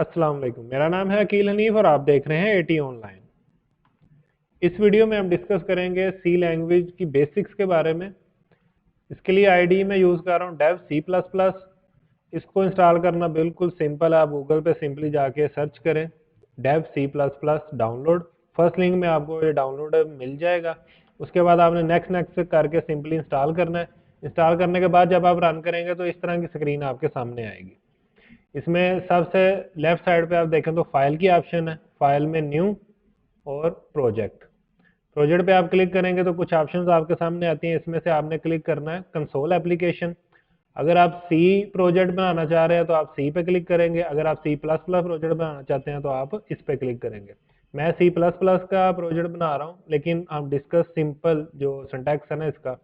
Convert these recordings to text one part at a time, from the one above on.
अस्सलाम वालेकुम। मेरा नाम है अकील हनीफ और आप देख रहे हैं एटी ऑनलाइन। इस वीडियो में हम डिस्कस करेंगे सी लैंग्वेज की बेसिक्स के बारे में। इसके लिए आईडी में यूज़ कर रहा हूँ डेव सी प्लस प्लस। इसको इंस्टॉल करना बिल्कुल सिंपल है। आप गूगल पे सिंपली जाके सर्च करें dev C plus plus download. First link में आपको ये डाउनलोड मिल जाएगा। उसके बाद आपने नेक्स्ट नेक्स्ट करके सिंपली इंस्टॉल करना है। इंस्टॉल करने के बाद जब आप रन करेंगे तो इस तरह की स्क्रीन आपके सामने आएगी। इसमें सबसे लेफ्ट साइड पे आप देखें तो फाइल की ऑप्शन है। फाइल में न्यू और प्रोजेक्ट। प्रोजेक्ट पे आप क्लिक करेंगे तो कुछ ऑप्शंस आपके सामने आती हैं। इसमें से आपने क्लिक करना है कंसोल एप्लीकेशन। अगर आप सी प्रोजेक्ट बनाना चाह रहे हैं तो आप सी पे क्लिक करेंगे। अगर आप सी प्लस प्लस प्रोजेक्ट बनाना चाहते हैं तो आप इस पे क्लिक करेंगे। मैं सी प्लस प्लस का प्रोजेक्ट बना रहा हूँ, लेकिन हम डिस्कस सिंपल जो सिंटैक्स है ना इसका,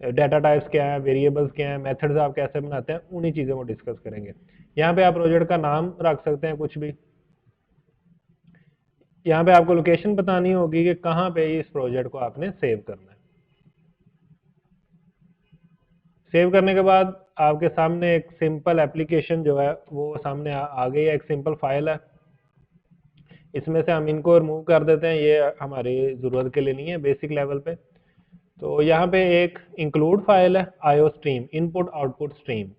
डाटा टाइप्स क्या है, वेरिएबल्स क्या है, मेथड्स आप कैसे बनाते हैं, उन्हीं चीज़ों को डिस्कस करेंगे। यहाँ पे आप प्रोजेक्ट का नाम रख सकते हैं कुछ भी। यहाँ पे आपको लोकेशन बतानी होगी कि कहाँ पे इस प्रोजेक्ट को आपने सेव करना है। सेव करने के बाद आपके सामने एक सिंपल एप्लीकेशन जो है वो सामने आ गई है। एक सिंपल फाइल है। इसमें से हम इनको रिमूव कर देते हैं, ये हमारी ज़रूरत के लिए नहीं है बेसिक लेवल पे। तो यहाँ पे एक इंक्लूड फाइल है IO stream, input output stream.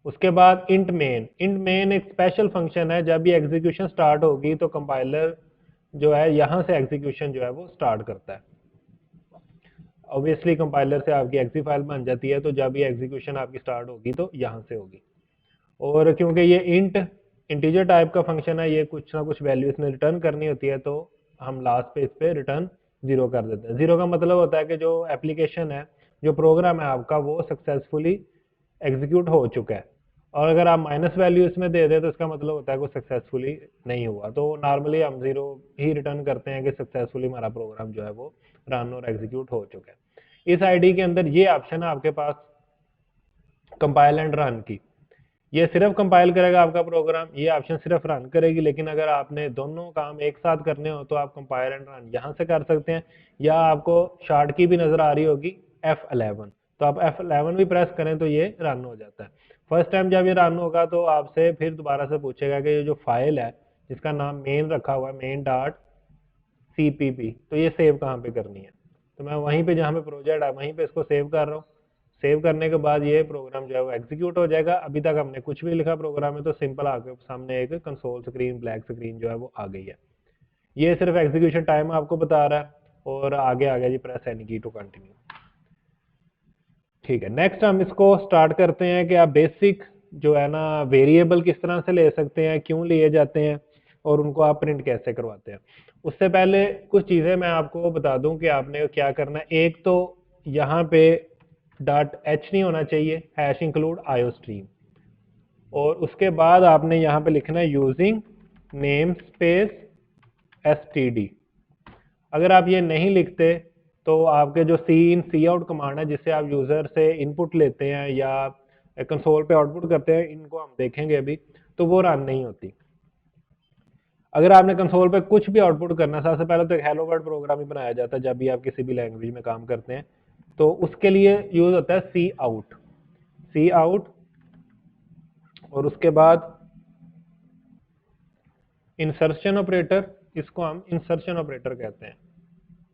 उसके बाद इंट मेन एक स्पेशल फंक्शन है। जब ये एग्जीक्यूशन स्टार्ट होगी तो कंपाइलर जो है यहाँ से एग्जीक्यूशन जो है वो स्टार्ट करता है। ऑब्वियसली कंपाइलर से आपकी एक्सी फाइल बन जाती है, तो जब ये एग्जीक्यूशन आपकी स्टार्ट होगी तो यहाँ से होगी। और क्योंकि ये इंटीजर टाइप का फंक्शन है, ये कुछ ना कुछ वैल्यू इसने रिटर्न करनी होती है, तो हम लास्ट पे इस पे रिटर्न जीरो कर देते हैं। जीरो का मतलब होता है कि जो एप्लीकेशन है, जो प्रोग्राम है आपका, वो सक्सेसफुली एग्जीक्यूट हो चुका है। और अगर आप माइनस वैल्यू इसमें दे दें तो इसका मतलब होता है कि सक्सेसफुली नहीं हुआ। तो नॉर्मली हम जीरो ही रिटर्न करते हैं कि सक्सेसफुली हमारा प्रोग्राम जो है वो रन और एग्जीक्यूट हो चुका है। इस आईडी के अंदर ये ऑप्शन है आपके पास कंपाइल एंड रन की। ये सिर्फ कंपाइल करेगा आपका प्रोग्राम, ये ऑप्शन सिर्फ रन करेगी। लेकिन अगर आपने दोनों काम एक साथ करने हो तो आप कंपाइल एंड रन यहाँ से कर सकते हैं। या आपको शॉर्ट की भी नजर आ रही होगी F11, तो आप F11 भी प्रेस करें तो ये रन हो जाता है। फर्स्ट टाइम जब ये रन होगा तो आपसे फिर दोबारा से पूछेगा कि ये जो फाइल है जिसका नाम मेन रखा हुआ है, मेन डॉट CPP, तो ये सेव कहाँ पे करनी है। तो मैं वहीं पे जहाँ पे प्रोजेक्ट है वहीं पे इसको सेव कर रहा हूँ। सेव करने के बाद ये प्रोग्राम जो है वो एग्जीक्यूट हो जाएगा। अभी तक हमने कुछ भी लिखा प्रोग्राम में तो सिंपल आके सामने एक कंसोल स्क्रीन, ब्लैक स्क्रीन जो है वो आ गई है। ये सिर्फ एग्जीक्यूशन टाइम आपको बता रहा है। और आगे आ गया जी, प्रेस एनी की टू कंटिन्यू। ठीक है, नेक्स्ट हम इसको स्टार्ट करते हैं कि आप बेसिक जो है ना वेरिएबल किस तरह से ले सकते हैं, क्यों लिए जाते हैं, और उनको आप प्रिंट कैसे करवाते हैं। उससे पहले कुछ चीज़ें मैं आपको बता दूं कि आपने क्या करना है। एक तो यहाँ पे .h नहीं होना चाहिए, हैश इंक्लूड आईओ स्ट्रीम। और उसके बाद आपने यहाँ पे लिखना है यूजिंग नेम स्पेस std। अगर आप ये नहीं लिखते तो आपके जो सी इन सी आउट कमांड है जिससे आप यूजर से इनपुट लेते हैं या कंसोल पे आउटपुट करते हैं, इनको हम देखेंगे अभी, तो वो रन नहीं होती। अगर आपने कंसोल पे कुछ भी आउटपुट करना है, सबसे पहले तो एक हेलो वर्ल्ड प्रोग्राम ही बनाया जाता है जब भी आप किसी भी लैंग्वेज में काम करते हैं। तो उसके लिए यूज होता है सी आउट। और उसके बाद इंसर्शन ऑपरेटर, इसको हम इंसर्शन ऑपरेटर कहते हैं।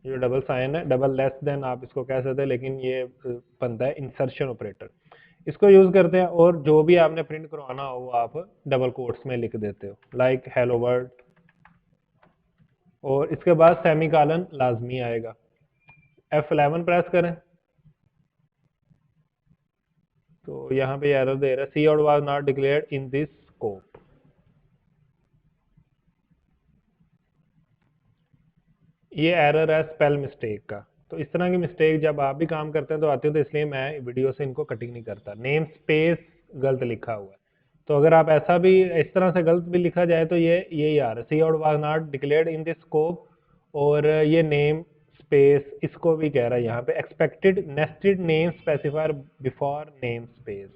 जो डबल साइन है, डबल लेस देन आप इसको कह सकते हैं, लेकिन ये बनता है इंसर्शन ऑपरेटर। इसको यूज करते हैं। और जो भी आपने प्रिंट करवाना हो वो आप डबल कोट्स में लिख देते हो, लाइक हेलो वर्ल्ड। और इसके बाद सेमी कॉलन लाजमी आएगा। F11 प्रेस करें तो यहाँ पे एरर दे रहा है, cout was not declared in this scope. ये एरर है स्पेल मिस्टेक का। तो इस तरह की मिस्टेक जब आप भी काम करते हैं तो आती है, तो इसलिए मैं वीडियो से इनको कटिंग नहीं करता। नेम स्पेस गलत लिखा हुआ है, तो अगर आप ऐसा भी इस तरह से गलत भी लिखा जाए तो ये यही आ रहा है, cout was not declared in this scope. और ये नेम स्पेस इसको भी कह रहा है यहाँ पे expected nested name specifier before name space.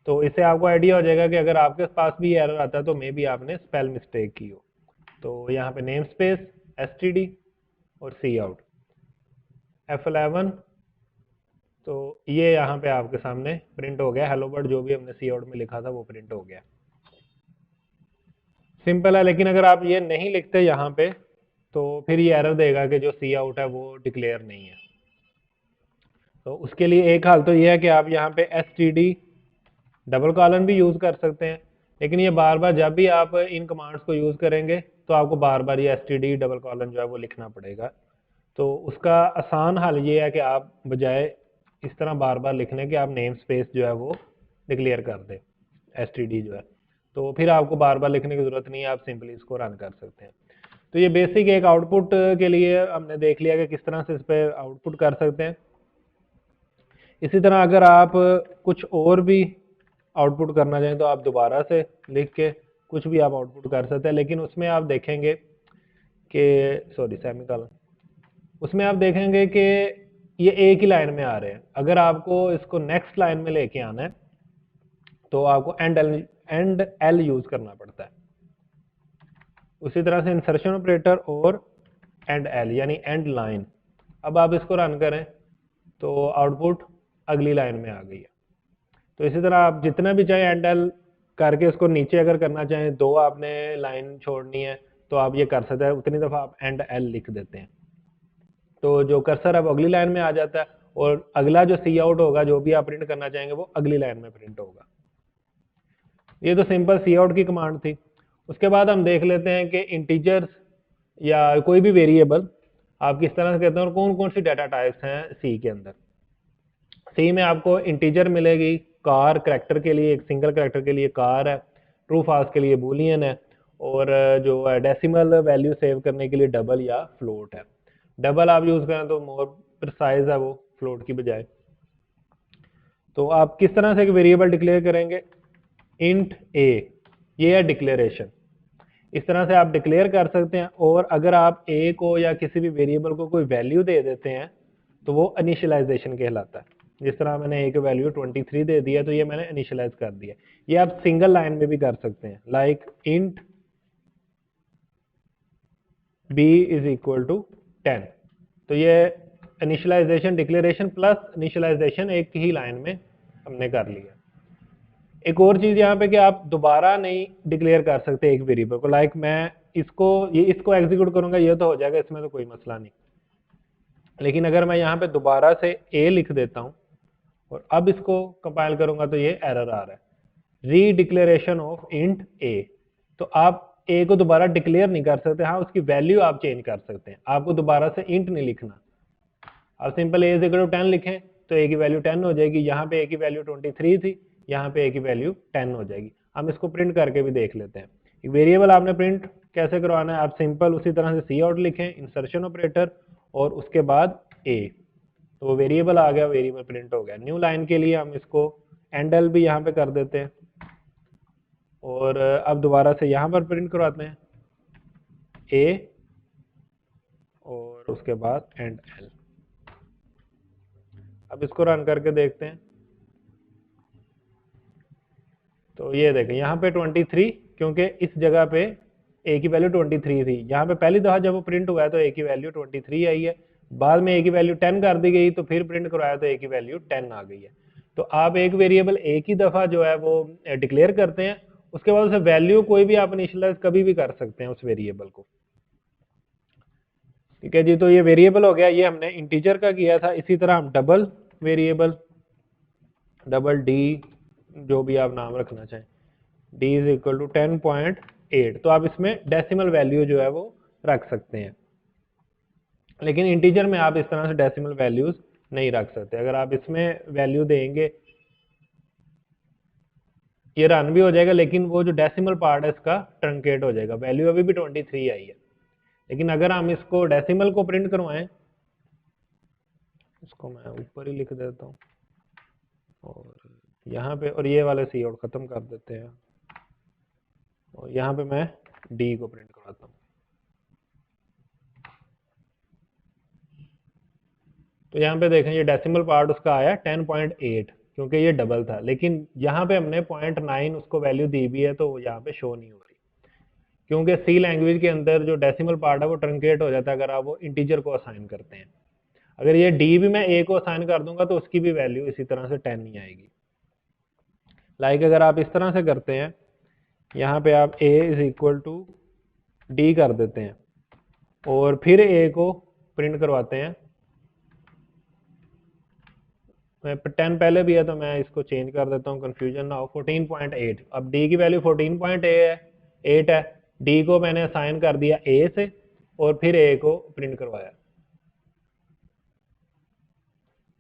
तो इससे आपको आइडिया हो जाएगा कि अगर आपके पास भी एरर आता है तो मे बी आपने स्पेल मिस्टेक की हो। तो यहाँ पे नेम स्पेस std और सी आउट F11। तो ये यहाँ पे आपके सामने प्रिंट हो गया हेलो वर्ल्ड, जो भी हमने सी आउट में लिखा था वो प्रिंट हो गया। सिंपल है, लेकिन अगर आप ये नहीं लिखते यहाँ पे तो फिर ये एरर देगा कि जो सी आउट है वो डिक्लेयर नहीं है। तो उसके लिए एक हाल तो ये है कि आप यहाँ पे S T D double colon भी यूज़ कर सकते हैं, लेकिन ये बार बार जब भी आप इन कमांड्स को यूज़ करेंगे तो आपको बार बार ये S T D double colon जो है वो लिखना पड़ेगा। तो उसका आसान हल ये है कि आप बजाय इस तरह बार बार लिखने के आप नेम स्पेस जो है वो डिक्लेयर कर दें एस टी डी जो है, तो फिर आपको बार बार लिखने की ज़रूरत नहीं है, आप सिंपली इसको रन कर सकते हैं। तो ये बेसिक एक आउटपुट के लिए हमने देख लिया कि किस तरह से इस पर आउटपुट कर सकते हैं। इसी तरह अगर आप कुछ और भी आउटपुट करना चाहें तो आप दोबारा से लिख के कुछ भी आप आउटपुट कर सकते हैं, लेकिन उसमें आप देखेंगे कि सॉरी सेमीकोलन, उसमें आप देखेंगे कि ये एक ही लाइन में आ रहे हैं। अगर आपको इसको नेक्स्ट लाइन में लेके आना है तो आपको एंड एल यूज करना पड़ता है। उसी तरह से इंसर्शन ऑपरेटर और एंड एल यानी एंड लाइन। अब आप इसको रन करें तो आउटपुट अगली लाइन में आ गई है। तो इसी तरह आप जितना भी चाहे एंड एल करके इसको नीचे अगर करना चाहें, दो आपने लाइन छोड़नी है तो आप ये कर सकते हैं, उतनी दफ़ा आप एंड एल लिख देते हैं तो जो कर्सर है वो अगली लाइन में आ जाता है और अगला जो सी आउट होगा जो भी आप प्रिंट करना चाहेंगे वो अगली लाइन में प्रिंट होगा। ये तो सिंपल सी आउट की कमांड थी। उसके बाद हम देख लेते हैं कि इंटीजर्स या कोई भी वेरिएबल आप किस तरह से कहते हैं और कौन कौन सी डाटा टाइप्स हैं सी के अंदर। सी में आपको इंटीजर मिलेगी, कार करैक्टर के लिए, एक सिंगल करैक्टर के लिए कार है, ट्रू फॉल्स के लिए बूलियन है, और जो डेसिमल वैल्यू सेव करने के लिए डबल या फ्लोट है। डबल आप यूज करें तो मोर प्रिसाइज है वो फ्लोट की बजाय। तो आप किस तरह से एक वेरिएबल डिक्लेयर करेंगे, इंट ए, ये है डिक्लेरेशन। इस तरह से आप डिक्लेयर कर सकते हैं, और अगर आप ए को या किसी भी वेरिएबल को कोई वैल्यू दे देते हैं तो वो इनिशियलाइजेशन कहलाता है। जिस तरह मैंने ए की वैल्यू 23 दे दिया तो ये मैंने इनिशियलाइज कर दिया। ये आप सिंगल लाइन में भी कर सकते हैं, like int B is equal to 10। तो ये इनिशियलाइजेशन डिक्लेरेशन प्लस इनिशियलाइजेशन एक ही लाइन में हमने कर लिया। एक और चीज यहाँ पे कि आप दोबारा नहीं डिक्लेयर कर सकते एक वेरिएबल को, लाइक मैं इसको एग्जीक्यूट करूंगा ये तो हो जाएगा, इसमें तो कोई मसला नहीं। लेकिन अगर मैं यहाँ पे दोबारा से ए लिख देता हूँ और अब इसको कंपाइल करूंगा तो ये एरर आ रहा है, री डिक्लेरेशन ऑफ इंट ए। तो आप ए को दोबारा डिक्लेयर नहीं कर सकते, हाँ उसकी वैल्यू आप चेंज कर सकते हैं, आपको दोबारा से इंट नहीं लिखना। आप simple A is equal to 10 लिखें तो ए की वैल्यू 10 हो जाएगी, यहाँ पे ए की वैल्यू 23 थी, यहाँ पे ए की वैल्यू 10 हो जाएगी। हम इसको प्रिंट करके भी देख लेते हैं। वेरिएबल आपने प्रिंट कैसे करवाना है, आप सिंपल उसी तरह से सी आउट लिखें, इंसर्शन ऑपरेटर और उसके बाद ए, तो वो वेरिएबल आ गया, वेरिएबल प्रिंट हो गया। न्यू लाइन के लिए हम इसको एंडल भी यहाँ पे कर देते हैं और अब दोबारा से यहाँ पर प्रिंट करवाते हैं ए और उसके बाद एंड एल। अब इसको रन करके देखते हैं तो ये देखें यहाँ पे 23, क्योंकि इस जगह पे ए की वैल्यू 23 थी, यहाँ पे पहली दफा जब वो प्रिंट हुआ है तो ए की वैल्यू 23 आई है, बाद में ए की वैल्यू 10 कर दी गई तो फिर प्रिंट करवाया तो ए की वैल्यू 10 आ गई है। तो आप एक वेरिएबल एक ही दफा जो है वो डिक्लेयर करते हैं, उसके बाद उसे वैल्यू कोई भी आप इनिशियलाइज कभी भी कर सकते हैं उस वेरिएबल को। ठीक है जी, तो ये वेरिएबल हो गया, ये हमने इंटीजर का किया था। इसी तरह हम डबल वेरिएबल, डबल डी, जो भी आप नाम रखना चाहें, डी इज इक्वल टू 10.8, तो आप इसमें डेसिमल वैल्यू जो है वो रख सकते हैं। लेकिन इंटीजर में आप इस तरह से डेसिमल वैल्यूज नहीं रख सकते। अगर आप इसमें वैल्यू देंगे ये रन भी हो जाएगा, लेकिन वो जो डेसिमल पार्ट है इसका ट्रंकेट हो जाएगा, वैल्यू अभी भी 23 आई है। लेकिन अगर हम इसको डेसिमल को प्रिंट करवाएं, इसको मैं ऊपर ही लिख देता हूँ और यहाँ पे, और ये वाले सी आउट खत्म कर देते हैं और यहाँ पे मैं डी को प्रिंट करवाता हूँ। तो यहाँ पे देखें ये डेसिमल पार्ट उसका आया 10.8, क्योंकि ये डबल था, लेकिन यहाँ पे हमने 0.9 उसको वैल्यू दी भी है तो यहाँ पे शो नहीं हो रही, क्योंकि सी लैंग्वेज के अंदर जो डेसिमल पार्ट है वो ट्रंकेट हो जाता है अगर आप वो इंटीजर को असाइन करते हैं। अगर ये डी भी मैं ए को असाइन कर दूंगा तो उसकी भी वैल्यू इसी तरह से 10 ही आएगी। लाइक अगर आप इस तरह से करते हैं यहाँ पे आप a is equal to D कर देते हैं और फिर a को प्रिंट करवाते हैं। 10 पहले भी है तो मैं इसको चेंज कर देता हूँ, कंफ्यूजन ना हो। 14.8, अब डी की वैल्यू 14.8 है, डी को मैंने असाइन कर दिया ए से और फिर ए को प्रिंट करवाया।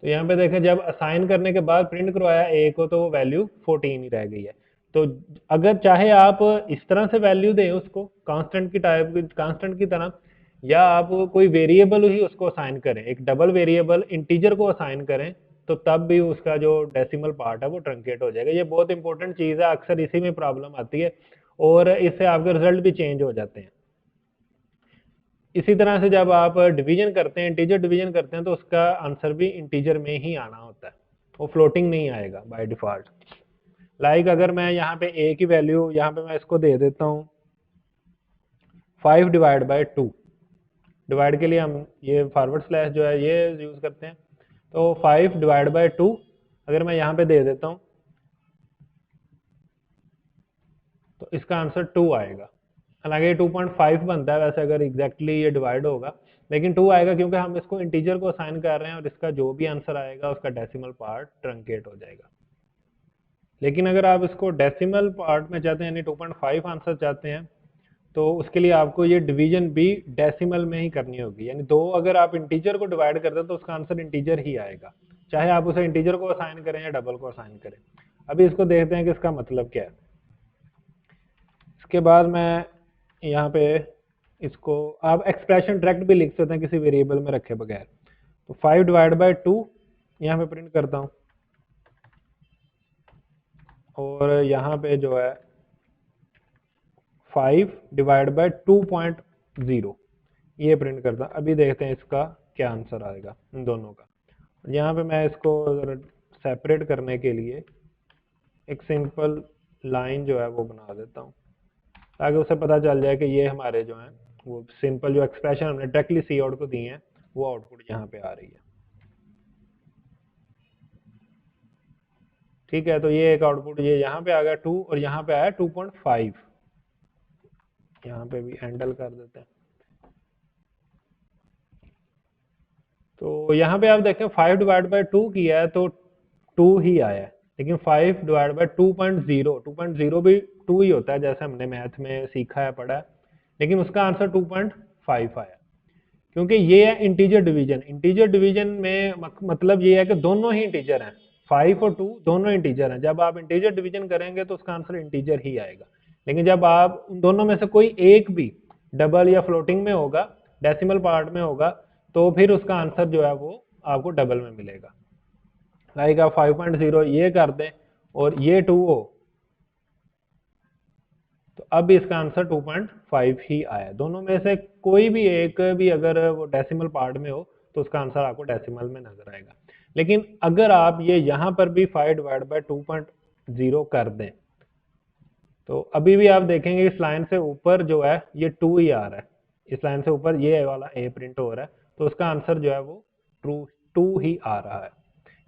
तो यहाँ पे देखें जब असाइन करने के बाद प्रिंट करवाया ए को तो वो वैल्यू 14 ही रह गई है। तो अगर चाहे आप इस तरह से वैल्यू दें उसको कांस्टेंट की टाइप, कांस्टेंट की तरह, या आप कोई वेरिएबल ही उसको असाइन करें, एक डबल वेरिएबल इंटीजर को असाइन करें, तो तब भी उसका जो डेसिमल पार्ट है वो ट्रंकेट हो जाएगा। ये बहुत इंपॉर्टेंट चीज़ है, अक्सर इसी में प्रॉब्लम आती है और इससे आपके रिजल्ट भी चेंज हो जाते हैं। इसी तरह से जब आप डिवीजन करते हैं, इंटीजर डिवीजन करते हैं, तो उसका आंसर भी इंटीजर में ही आना होता है, वो फ्लोटिंग नहीं आएगा बाय डिफॉल्ट। लाइक अगर मैं यहाँ पे a की वैल्यू यहाँ पे मैं इसको दे देता हूँ 5 डिवाइड बाई 2, डिवाइड के लिए हम ये फॉरवर्ड स्लैश जो है ये यूज करते हैं। तो 5 डिवाइड बाई 2 अगर मैं यहाँ पे दे देता हूँ तो इसका आंसर 2 आएगा। हालांकि 2.5 बनता है वैसे अगर एग्जैक्टली ये डिवाइड होगा, लेकिन 2 आएगा क्योंकि हम इसको इंटीजर को असाइन कर रहे हैं और इसका जो भी आंसर आएगा उसका डेसिमल पार्ट ट्रंकेट हो जाएगा। लेकिन अगर आप इसको डेसिमल पार्ट में चाहते हैं यानी 2.5 आंसर चाहते हैं तो उसके लिए आपको ये डिवीजन भी डेसिमल में ही करनी होगी, यानी दो अगर आप इंटीजर को डिवाइड करते हैं तो उसका आंसर इंटीजर ही आएगा, चाहे आप उसे इंटीजर को असाइन करें या डबल को असाइन करें। अभी इसको देखते हैं कि इसका मतलब क्या है। इसके बाद मैं यहाँ पे इसको आप एक्सप्रेशन डायरेक्ट भी लिख सकते हैं किसी वेरिएबल में रखे बगैर। तो 5 डिवाइड बाई 2 यहाँ पे प्रिंट करता हूँ और यहाँ पे जो है 5 डिवाइड बाई 2.0 ये प्रिंट करता। अभी देखते हैं इसका क्या आंसर आएगा इन दोनों का। यहाँ पे मैं इसको सेपरेट करने के लिए एक सिंपल लाइन जो है वो बना देता हूँ ताकि उसे पता चल जाए कि ये हमारे जो हैं वो सिंपल जो एक्सप्रेशन हमने डायरेक्टली सी आउट को दी है वो आउटपुट यहाँ पे आ रही है। ठीक है, तो ये एक आउटपुट ये यहाँ पे आ गया 2 और यहाँ पे आया 2.5। यहाँ पे भी हैंडल कर देते हैं। तो यहाँ पे आप देखें 5 डिवाइड बाई 2 किया है तो 2 ही आया है, लेकिन 5 डिवाइड बाई 2.0 भी 2 ही होता है जैसे हमने मैथ में सीखा है पढ़ा है, लेकिन उसका आंसर 2.5 आया क्योंकि ये है इंटीजर डिवीजन। इंटीजर डिवीजन में मतलब ये है कि दोनों ही इंटीजर हैं, 5 और 2 दोनों इंटीजर हैं। जब आप इंटीजर डिवीजन करेंगे तो उसका आंसर इंटीजर ही आएगा, लेकिन जब आप उन दोनों में से कोई एक भी डबल या फ्लोटिंग में होगा, डेसिमल पार्ट में होगा, तो फिर उसका आंसर जो है वो आपको डबल में मिलेगा। लाइक आप 5.0 ये कर दें और ये 2 हो तो अब इसका आंसर 2.5 ही आया। दोनों में से कोई भी एक भी अगर वो डेसिमल पार्ट में हो तो उसका आंसर आपको डेसिमल में नजर आएगा। लेकिन अगर आप ये यहाँ पर भी 5 डिवाइड बाई 2.0 कर दें तो अभी भी आप देखेंगे इस लाइन से ऊपर जो है ये 2 ही आ रहा है, इस लाइन से ऊपर ये वाला ए प्रिंट हो रहा है, तो उसका आंसर जो है वो ट्रू 2 ही आ रहा है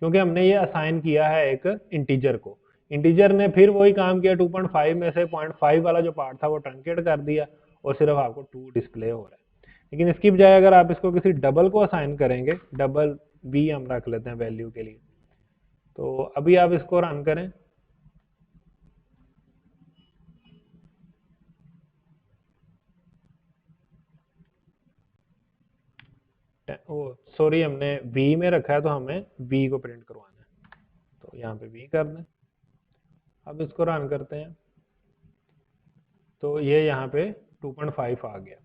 क्योंकि हमने ये असाइन किया है एक इंटीजर को। इंटीजर ने फिर वही काम किया, 2.5 में से 0.5 वाला जो पार्ट था वो ट्रंकेट कर दिया और सिर्फ आपको 2 डिस्प्ले हो रहा है। लेकिन इसकी बजाय अगर आप इसको किसी डबल को असाइन करेंगे, डबल बी हम रख लेते हैं वैल्यू के लिए, तो अभी आप इसको रन करें सॉरी हमने बी में रखा है तो हमें बी को प्रिंट करवाना है, तो यहाँ पे बी कर दें। अब इसको रन करते हैं तो ये यहाँ पे 2.5 आ गया।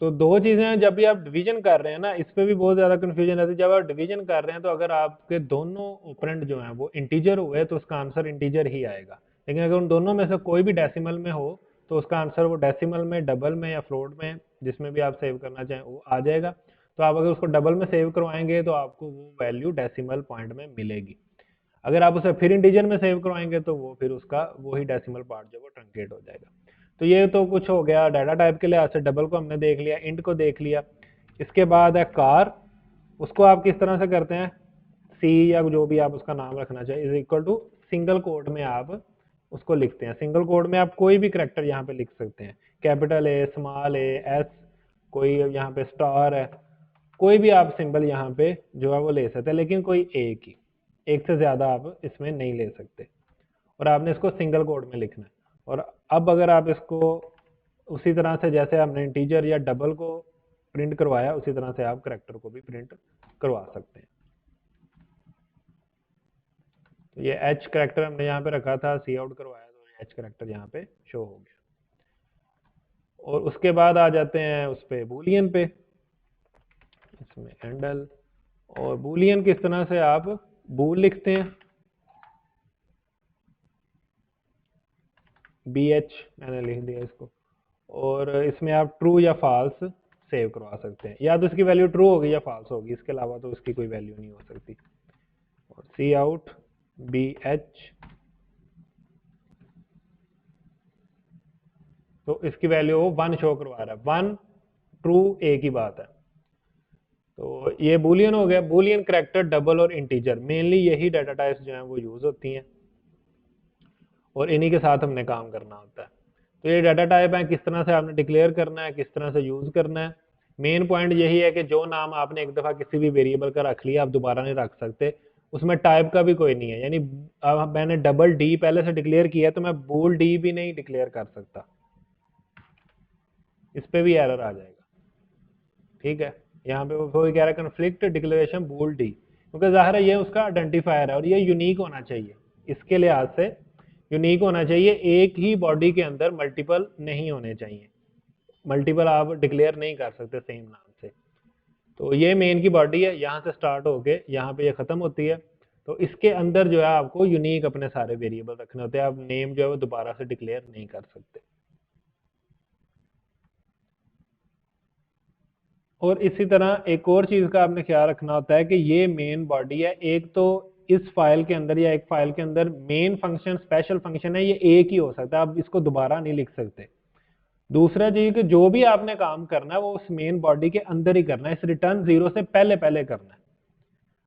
तो दो चीजें हैं, जब भी आप डिवीजन कर रहे हैं ना, इस पे भी बहुत ज्यादा कंफ्यूजन रहती है। जब आप डिवीजन कर रहे हैं तो अगर आपके दोनों ऑपरेंड जो हैं वो इंटीजर हुए तो उसका आंसर इंटीजर ही आएगा, लेकिन अगर उन दोनों में से कोई भी डेसिमल में हो तो उसका आंसर वो डेसिमल में, डबल में या फ्लोट में जिसमें भी आप सेव करना चाहें वो आ जाएगा। तो आप अगर उसको डबल में सेव करवाएंगे तो आपको वो वैल्यू डेसिमल पॉइंट में मिलेगी। अगर आप उसे फिर इंटीजर में सेव करवाएंगे तो वो फिर उसका वही डेसिमल पार्ट जो वो ट्रंकेट हो जाएगा। तो ये तो कुछ हो गया डाटा टाइप के लिहाज से, डबल को हमने देख लिया, इंट को देख लिया। इसके बाद है कार, उसको आप किस तरह से करते हैं, सी या जो भी आप उसका नाम रखना चाहिए is equal to single quote में आप उसको लिखते हैं। सिंगल कोड में आप कोई भी करैक्टर यहाँ पे लिख सकते हैं, capital A, small A, S, कोई यहाँ पे स्टार है, कोई भी आप सिंबल यहाँ पे जो है वो ले सकते हैं, लेकिन कोई एक ही, एक से ज्यादा आप इसमें नहीं ले सकते। और आपने इसको सिंगल कोड में लिखना है। और अब अगर आप इसको उसी तरह से जैसे आपने इंटीजर या डबल को प्रिंट करवाया, उसी तरह से आप करैक्टर को भी प्रिंट करवा सकते हैं। तो ये एच करैक्टर हमने यहाँ पे रखा था, सी आउट करवाया तो एच करैक्टर यहाँ पे शो हो गया। और उसके बाद आ जाते हैं उस पे बूलियन पे, इसमें हैंडल। और बूलियन किस तरह से आप बूल लिखते हैं, बी एच मैंने लिख दिया इसको, और इसमें आप ट्रू या फॉल्स सेव करवा सकते हैं, या तो इसकी वैल्यू ट्रू होगी या फॉल्स होगी, इसके अलावा तो इसकी कोई वैल्यू नहीं हो सकती। और सी आउट बी एच, तो इसकी वैल्यू वो 1 शो करवा रहा है, 1 ट्रू एक ही बात है। तो ये बूलियन हो गया। बूलियन करैक्टर, डबल और इंटीजर, मेनली यही डाटा टाइप्स जो हैं वो यूज होती हैं और इन्हीं के साथ हमने काम करना होता है। तो ये डाटा टाइप है, किस तरह से आपने डिक्लेयर करना है, किस तरह से यूज करना है। मेन पॉइंट यही है कि जो नाम आपने एक दफा किसी भी वेरिएबल का रख लिया, आप दोबारा नहीं रख सकते, उसमें टाइप का भी कोई नहीं है। यानी अब मैंने डबल डी पहले से डिक्लेयर किया तो मैं बूल डी भी नहीं डिक्लेयर कर सकता, इस पे भी एरर आ जाएगा। ठीक है, यहाँ पे वो कह रहा है कन्फ्लिक्ट डिक्लेरेशन बूल डी, क्योंकि जाहिर है ये उसका आइडेंटिफायर है और ये यूनिक होना चाहिए, इसके लिहाज से यूनिक होना चाहिए। एक ही बॉडी के अंदर मल्टीपल नहीं होने चाहिए, मल्टीपल आप डिक्लेयर नहीं कर सकते सेम नाम से। तो ये मेन की बॉडी है, यहाँ से स्टार्ट होके यहाँ पे ये खत्म होती है। तो इसके अंदर जो है आपको यूनिक अपने सारे वेरिएबल रखने होते हैं, आप नेम जो है वो दोबारा से डिक्लेयर नहीं कर सकते। और इसी तरह एक और चीज का आपने ख्याल रखना होता है कि ये मेन बॉडी है, एक तो इस फाइल के अंदर या एक फाइल के अंदर मेन फंक्शन, स्पेशल फंक्शन है, ये एक ही हो सकता है, आप इसको दोबारा नहीं लिख सकते। दूसरा चीज कि जो भी आपने काम करना है वो उस मेन बॉडी के अंदर ही करना है, इस रिटर्न जीरो से पहले पहले करना है।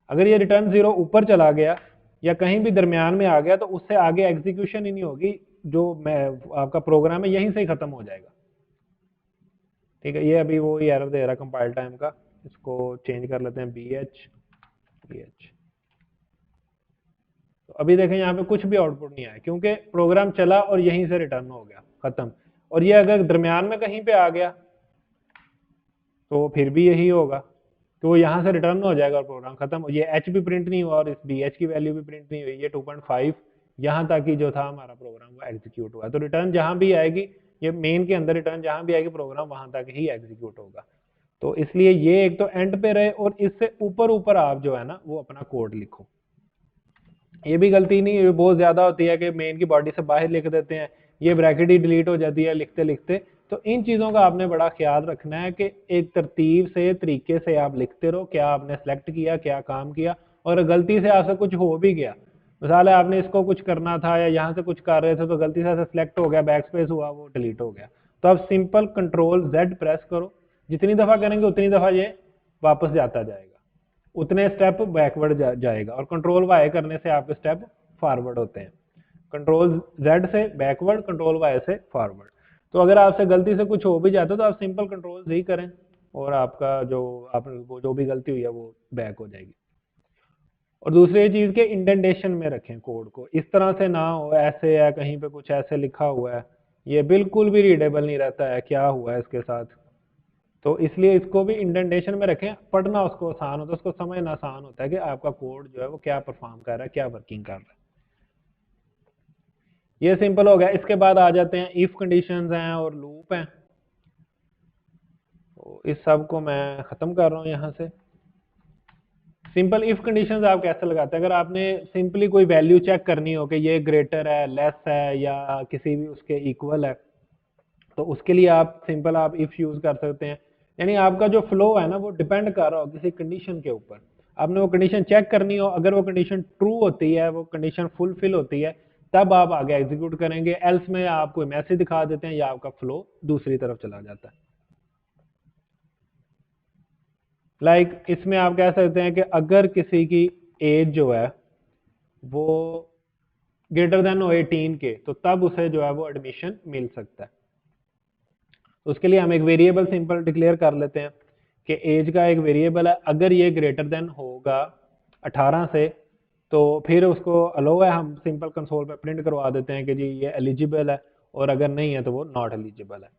अगर ये रिटर्न जीरो ऊपर चला गया या कहीं भी दरमियान में आ गया तो उससे आगे एग्जीक्यूशन ही नहीं होगी, जो मैं आपका प्रोग्राम है यहीं से ही खत्म हो जाएगा। ठीक है, ये अभी वो ही एरर दे रहा है कंपाइल टाइम का, इसको चेंज कर लेते हैं बी एच बी एच। तो अभी देखें यहाँ पे कुछ भी आउटपुट नहीं आया, क्योंकि प्रोग्राम चला और यहीं से रिटर्न हो गया, खत्म। और ये अगर दरमियान में कहीं पे आ गया तो फिर भी यही होगा, तो यहाँ से रिटर्न हो जाएगा और प्रोग्राम खत्म। ये एच भी प्रिंट नहीं हुआ और इस बी एच की वैल्यू भी प्रिंट नहीं हुई, ये 2.5 यहाँ तक ही जो था हमारा प्रोग्राम वो एग्जीक्यूट हुआ। तो रिटर्न जहां भी आएगी, ये मेन के अंदर रिटर्न जहां भी आएगी प्रोग्राम वहां तक ही एग्जीक्यूट होगा। तो इसलिए ये एक तो एंड पे रहे, और इससे ऊपर ऊपर आप जो है ना वो अपना कोड लिखो। ये भी गलती नहीं, ये बहुत ज्यादा होती है कि मेन की बॉडी से बाहर लिख देते हैं, ये ब्रैकेट ही डिलीट हो जाती है लिखते लिखते। तो इन चीजों का आपने बड़ा ख्याल रखना है कि एक तरतीब से, तरीके से आप लिखते रहो, क्या आपने सेलेक्ट किया, क्या काम किया। और गलती से आपसे कुछ हो भी गया, मिसाल है आपने इसको कुछ करना था या यहाँ से कुछ कर रहे थे तो गलती से सिलेक्ट हो गया, बैक स्पेस हुआ, वो डिलीट हो गया, तो आप सिंपल कंट्रोल जेड प्रेस करो, जितनी दफा करेंगे उतनी दफा ये वापस जाता जाएगा, उतने स्टेप बैकवर्ड जाएगा। और कंट्रोल वाई करने से आपके स्टेप फॉरवर्ड होते हैं, कंट्रोल जेड से बैकवर्ड, कंट्रोल वाई से फॉरवर्ड। तो अगर आपसे गलती से कुछ हो भी जाता है तो आप सिंपल कंट्रोल जी करें और आपका जो आप वो जो भी गलती हुई है वो बैक हो जाएगी। और दूसरी चीज के इंडेंटेशन में रखें कोड को, इस तरह से ना हो ऐसे है कहीं पे कुछ ऐसे लिखा हुआ है, ये बिल्कुल भी रीडेबल नहीं रहता है, क्या हुआ है इसके साथ। तो इसलिए इसको भी इंडेंटेशन में रखें, पढ़ना उसको आसान होता है, उसको समझना आसान होता है कि आपका कोड जो है वो क्या परफॉर्म कर रहा है, क्या वर्किंग कर रहा है। ये सिंपल हो गया। इसके बाद आ जाते हैं इफ कंडीशंस हैं और लूप हैं। तो इस सब को मैं खत्म कर रहा हूं यहां से। सिंपल इफ कंडीशंस आप कैसे लगाते हैं, अगर आपने सिंपली कोई वैल्यू चेक करनी हो कि ये ग्रेटर है, लेस है या किसी भी उसके इक्वल है, तो उसके लिए आप सिंपल आप इफ यूज कर सकते हैं। यानी आपका जो फ्लो है ना वो डिपेंड कर रहा हो किसी कंडीशन के ऊपर, आपने वो कंडीशन चेक करनी हो, अगर वो कंडीशन ट्रू होती है, वो कंडीशन फुलफिल होती है, तब आप आगे एग्जीक्यूट करेंगे, एल्स में आप कोई मैसेज दिखा देते हैं या आपका फ्लो दूसरी तरफ चला जाता है। लाइक इसमें आप कह सकते हैं कि अगर किसी की एज जो है वो ग्रेटर देन हो 18 के, तो तब उसे जो है वो एडमिशन मिल सकता है। उसके लिए हम एक वेरिएबल सिंपल डिक्लेयर कर लेते हैं कि एज का एक वेरिएबल है, अगर ये ग्रेटर देन होगा 18 से तो फिर उसको अलो है, हम सिंपल कंसोल पे प्रिंट करवा देते हैं कि जी ये एलिजिबल है, और अगर नहीं है तो वो नॉट एलिजिबल है।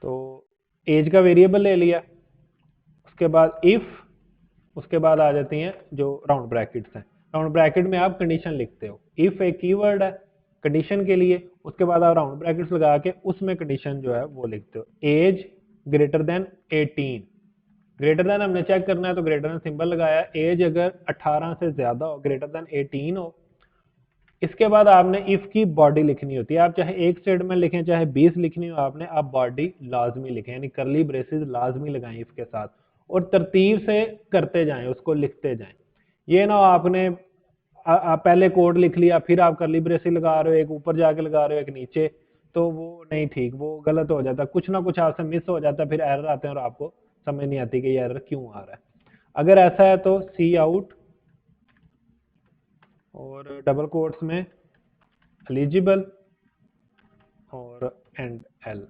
तो एज का वेरिएबल ले लिया, उसके बाद इफ, उसके बाद आ जाती हैं जो राउंड ब्रैकेट्स हैं। राउंड ब्रैकेट में आप कंडीशन लिखते हो, इफ एक कीवर्ड है कंडीशन के लिए, उसके बाद आप राउंड ब्रैकेट्स लगा के उसमें कंडीशन जो है वो लिखते हो। Age greater than 18, greater than हमने चेक करना है तो ग्रेटर देन सिंबल लगाया। एज अगर 18 से ज्यादा हो, ग्रेटर देन 18 हो, इसके बाद आपने इफ की बॉडी लिखनी होती है। आप चाहे एक स्टेटमेंट लिखें चाहे 20 लिखनी हो आपने, आप बॉडी लाजमी लिखें, यानी करली ब्रेसेस लाजमी लगाएं इफ के साथ, और तरतीब से करते जाएं, उसको लिखते जाएं। ये ना हो आपने पहले कोड लिख लिया फिर आप करली ब्रेसेस लगा रहे हो, एक ऊपर जाके लगा रहे हो एक नीचे, तो वो नहीं ठीक, वो गलत हो जाता, कुछ ना कुछ आपसे मिस हो जाता है, फिर एरर आते हैं और आपको समझ नहीं आती कि ये एरर क्यों आ रहा है। अगर ऐसा है तो सी आउट और डबल कोट्स में एलिजिबल और एंड एल।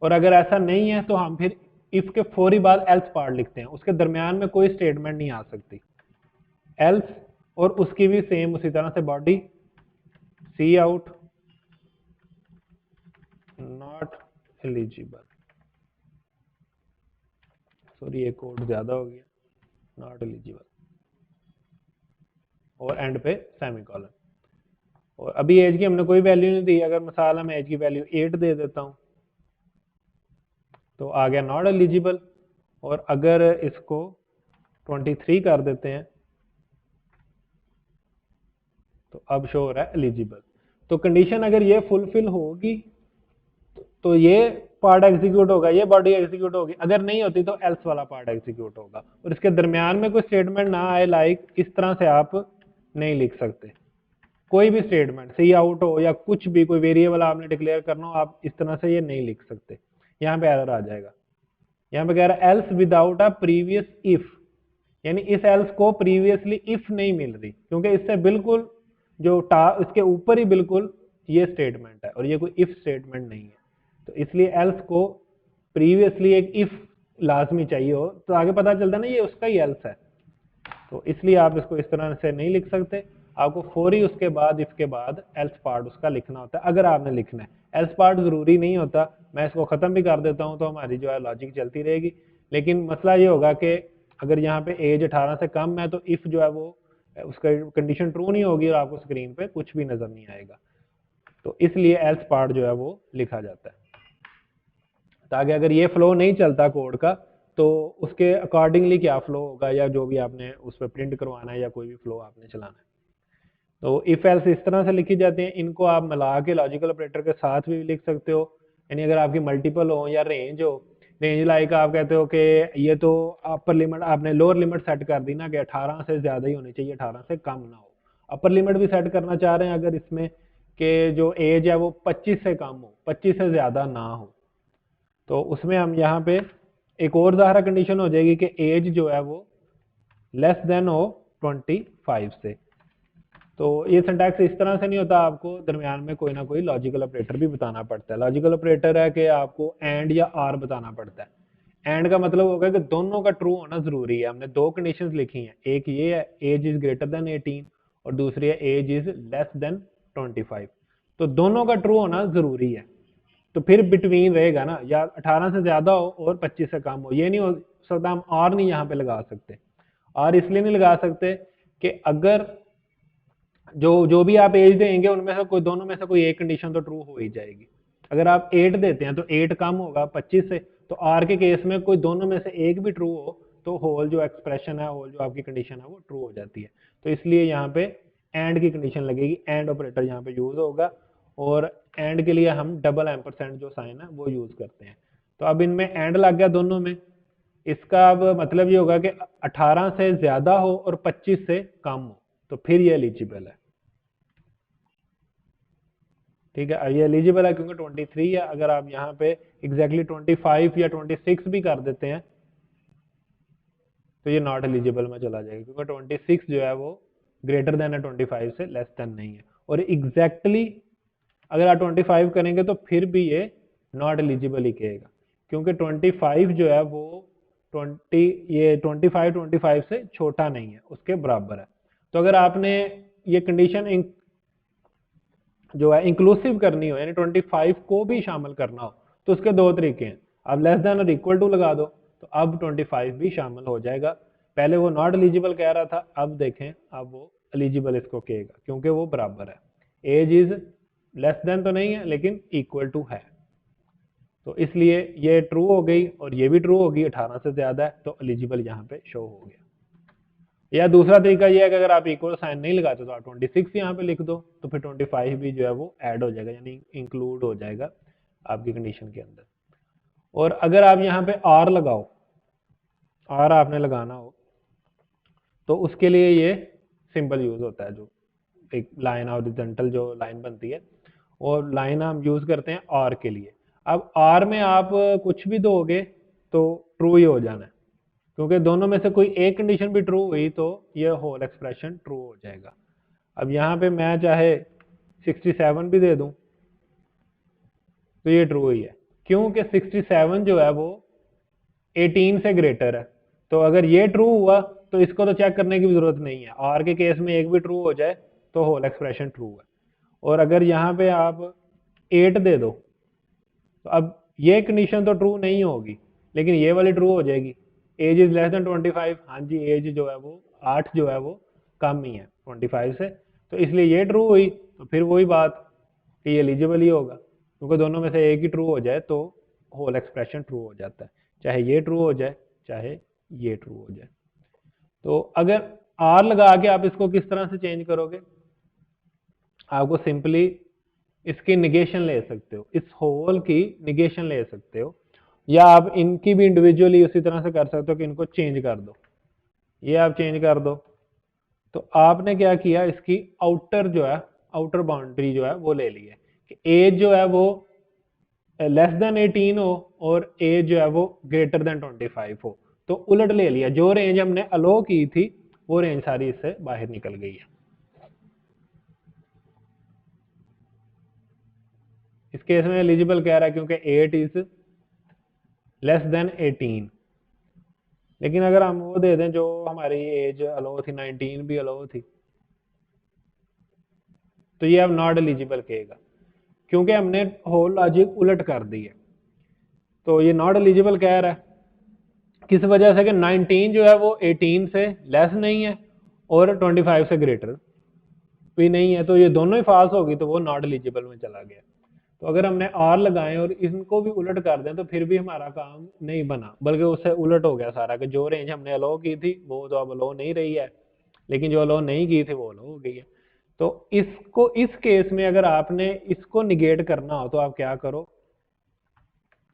और अगर ऐसा नहीं है तो हम फिर इफ के फौरी बाद एल्स पार्ट लिखते हैं, उसके दरमियान में कोई स्टेटमेंट नहीं आ सकती, एल्स, और उसकी भी सेम उसी तरह से body C out not eligible, sorry ये कोड ज्यादा हो गया, नॉट एलिजिबल, और एंड पे सेमीकोलन। और अभी एज की हमने कोई वैल्यू नहीं दी, अगर मिसाल मैं एज की वैल्यू 8 दे देता हूं तो आ गया नॉट एलिजिबल, और अगर इसको 23 कर देते हैं तो अब शो हो रहा है एलिजिबल। तो कंडीशन अगर ये फुलफिल होगी तो ये पार्ट एग्जीक्यूट होगा, ये बॉडी एग्जीक्यूट होगी, अगर नहीं होती तो एल्स वाला पार्ट एग्जीक्यूट होगा, और इसके दरमियान में कोई स्टेटमेंट ना आए, लाइक इस तरह से आप नहीं लिख सकते। कोई भी स्टेटमेंट सी आउट हो या कुछ भी, कोई वेरिएबल आपने डिक्लेयर करना हो, आप इस तरह से ये नहीं लिख सकते, यहाँ पे एरर आ जाएगा। यहाँ पे कह रहा है else without a previous if, यानी इस एल्स को प्रीवियसली इफ नहीं मिल रही, क्योंकि इससे बिल्कुल जो इसके ऊपर ही बिल्कुल ये स्टेटमेंट है और ये कोई इफ स्टेटमेंट नहीं है, तो इसलिए एल्स को प्रीवियसली एक इफ लाजमी चाहिए हो, तो आगे पता चलता है ना ये उसका ही एल्स है, तो इसलिए आप इसको इस तरह से नहीं लिख सकते, आपको फौरी उसके बाद इसके बाद एल्स पार्ट उसका लिखना होता है, अगर आपने लिखना है। एल्स पार्ट जरूरी नहीं होता, मैं इसको खत्म भी कर देता हूं तो हमारी जो है लॉजिक चलती रहेगी, लेकिन मसला ये होगा कि अगर यहाँ पे एज 18 से कम है तो इफ जो है वो उसका कंडीशन ट्रू नहीं होगी और आपको स्क्रीन पे कुछ भी नजर नहीं आएगा, तो इसलिए एल्स पार्ट जो है वो लिखा जाता है, ताकि अगर ये फ्लो नहीं चलता कोड का तो उसके अकॉर्डिंगली क्या फ्लो होगा, या जो भी आपने उस पर प्रिंट करवाना है या कोई भी फ्लो आपने चलाना है। तो इफ एल्स इस तरह से लिखी जाती हैं, इनको आप मिला के लॉजिकल ऑपरेटर के साथ भी लिख सकते हो, यानी अगर आपकी मल्टीपल हो या रेंज हो, रेंज लाइक आप कहते हो कि ये तो अपर लिमिट आपने लोअर लिमिट सेट कर दी ना कि 18 से ज्यादा ही होनी चाहिए, 18 से कम ना हो, अपर लिमिट भी सेट करना चाह रहे हैं अगर इसमें कि जो एज है वो 25 से कम हो, 25 से ज्यादा ना हो, तो उसमें हम यहाँ पे एक और ज़ाहिरा कंडीशन हो जाएगी कि एज जो है वो लेस देन हो 25 से। तो ये सिंटैक्स इस तरह से नहीं होता, आपको दरमियान में कोई ना कोई लॉजिकल ऑपरेटर भी बताना पड़ता है। लॉजिकल ऑपरेटर है कि आपको एंड या आर बताना पड़ता है। एंड का मतलब होगा कि दोनों का ट्रू होना जरूरी है। हमने दो कंडीशंस लिखी हैं, एक ये है एज इज ग्रेटर देन 18 और दूसरी है एज इज लेस देन 25, तो दोनों का ट्रू होना जरूरी है। तो फिर बिटवीन रहेगा ना, या 18 से ज्यादा हो और 25 से कम हो, ये नहीं हो सकता, हम और नहीं यहाँ पे लगा सकते। और इसलिए नहीं लगा सकते कि अगर जो भी आप एज देंगे उनमें से कोई, दोनों में से कोई एक कंडीशन तो ट्रू हो ही जाएगी। अगर आप 8 देते हैं तो 8 कम होगा 25 से, तो आर के केस में कोई दोनों में से एक भी ट्रू हो तो होल जो एक्सप्रेशन है, होल जो आपकी कंडीशन है वो ट्रू हो जाती है। तो इसलिए यहाँ पे एंड की कंडीशन लगेगी, एंड ऑपरेटर यहाँ पे यूज होगा, और एंड के लिए हम डबल एम्परसेंड जो साइन है वो यूज करते हैं। तो अब इनमें एंड लग गया दोनों में, इसका अब मतलब ये होगा कि 18 से ज्यादा हो और 25 से कम हो तो फिर ये एलिजिबल है। ठीक है, ये एलिजिबल है क्योंकि 23 है। अगर आप यहाँ पे एग्जैक्टली 25 या 26 भी कर देते हैं तो ये नॉट एलिजिबल में चला जाएगा, क्योंकि 26 जो है वो ग्रेटर देन है 25 से लेस देन नहीं है। और एग्जैक्टली अगर आप 25 करेंगे तो फिर भी ये नॉट एलिजिबल ही कहेगा, क्योंकि 25 जो है वो 25 से छोटा नहीं है, उसके बराबर है। तो अगर आपने ये कंडीशन जो है इंक्लूसिव करनी हो, यानी 25 को भी शामिल करना हो, तो उसके दो तरीके हैं। आप लेस देन और इक्वल टू लगा दो तो अब 25 भी शामिल हो जाएगा। पहले वो नॉट एलिजिबल कह रहा था, अब देखें अब वो एलिजिबल इसको कहेगा, क्योंकि वो बराबर है। एज इज लेस देन तो नहीं है लेकिन इक्वल टू है, तो इसलिए ये ट्रू हो गई और ये भी ट्रू होगी, 18 से ज्यादा है तो एलिजिबल यहाँ पे शो हो गया। या दूसरा तरीका ये है कि अगर आप इक्वल साइन नहीं लगाते तो आप 26 यहाँ पे लिख दो, तो फिर 25 भी जो है वो ऐड हो जाएगा, यानी इंक्लूड हो जाएगा आपकी कंडीशन के अंदर। और अगर आप यहाँ पे आर लगाओ, आर आपने लगाना हो, तो उसके लिए ये सिंबल यूज होता है, जो एक लाइन हॉरिजॉन्टल जो लाइन बनती है, और लाइन हम यूज करते हैं आर के लिए। अब आर में आप कुछ भी दोगे तो ट्रू ही हो जाना है, क्योंकि दोनों में से कोई एक कंडीशन भी ट्रू हुई तो ये होल एक्सप्रेशन ट्रू हो जाएगा। अब यहाँ पे मैं चाहे 67 भी दे दूं तो ये ट्रू ही है, क्योंकि 67 जो है वो 18 से ग्रेटर है। तो अगर ये ट्रू हुआ तो इसको तो चेक करने की भी जरूरत नहीं है, आर के केस में एक भी ट्रू हो जाए तो होल एक्सप्रेशन ट्रू है। और अगर यहाँ पे आप 8 दे दो तो अब ये कंडीशन तो ट्रू नहीं होगी, लेकिन ये वाली ट्रू हो जाएगी। एज इज लेस देन 25, हाँ जी एज जो है वो 8 जो है वो कम ही है 25 से, तो इसलिए ये ट्रू हुई, तो फिर वही बात कि ये एलिजिबल ही होगा, क्योंकि दोनों में से एक ही ट्रू हो जाए तो होल एक्सप्रेशन ट्रू हो जाता है, चाहे ये ट्रू हो जाए चाहे ये ट्रू हो जाए। तो अगर आर लगा के आप इसको किस तरह से चेंज करोगे, आपको सिंपली इसकी निगेशन ले सकते हो, इस होल की निगेशन ले सकते हो, या आप इनकी भी इंडिविजुअली उसी तरह से कर सकते हो कि इनको चेंज कर दो, ये आप चेंज कर दो। तो आपने क्या किया, इसकी आउटर जो है, आउटर बाउंड्री जो है वो ले ली है कि एज जो है वो लेस देन 18 हो और एज जो है वो ग्रेटर देन 25 हो, तो उलट ले लिया, जो रेंज हमने अलो की थी वो रेंज सारी इससे बाहर निकल गई है। इस केस में एलिजिबल कह रहा है क्योंकि 8 इज लेस देन 18, लेकिन अगर हम वो दे दें जो हमारी एज अलो थी, 19 भी अलो थी, तो ये अब नॉट एलिजिबल कहेगा, क्योंकि हमने होल लॉजिक उलट कर दी है। तो ये नॉट एलिजिबल कह रहा है किस वजह से कि 19 जो है वो 18 से लेस नहीं है और 25 से ग्रेटर भी नहीं है, तो ये दोनों ही फॉल्स होगी, तो वो नॉट एलिजिबल में चला गया। तो अगर हमने आर लगाए और इनको भी उलट कर दें तो फिर भी हमारा काम नहीं बना, बल्कि उससे उलट हो गया सारा, कि जो रेंज हमने अलो की थी वो तो अब अलो नहीं रही है, लेकिन जो अलो नहीं की थी वो अलो हो गई है। तो इसको इस केस में अगर आपने इसको निगेट करना हो तो आप क्या करो,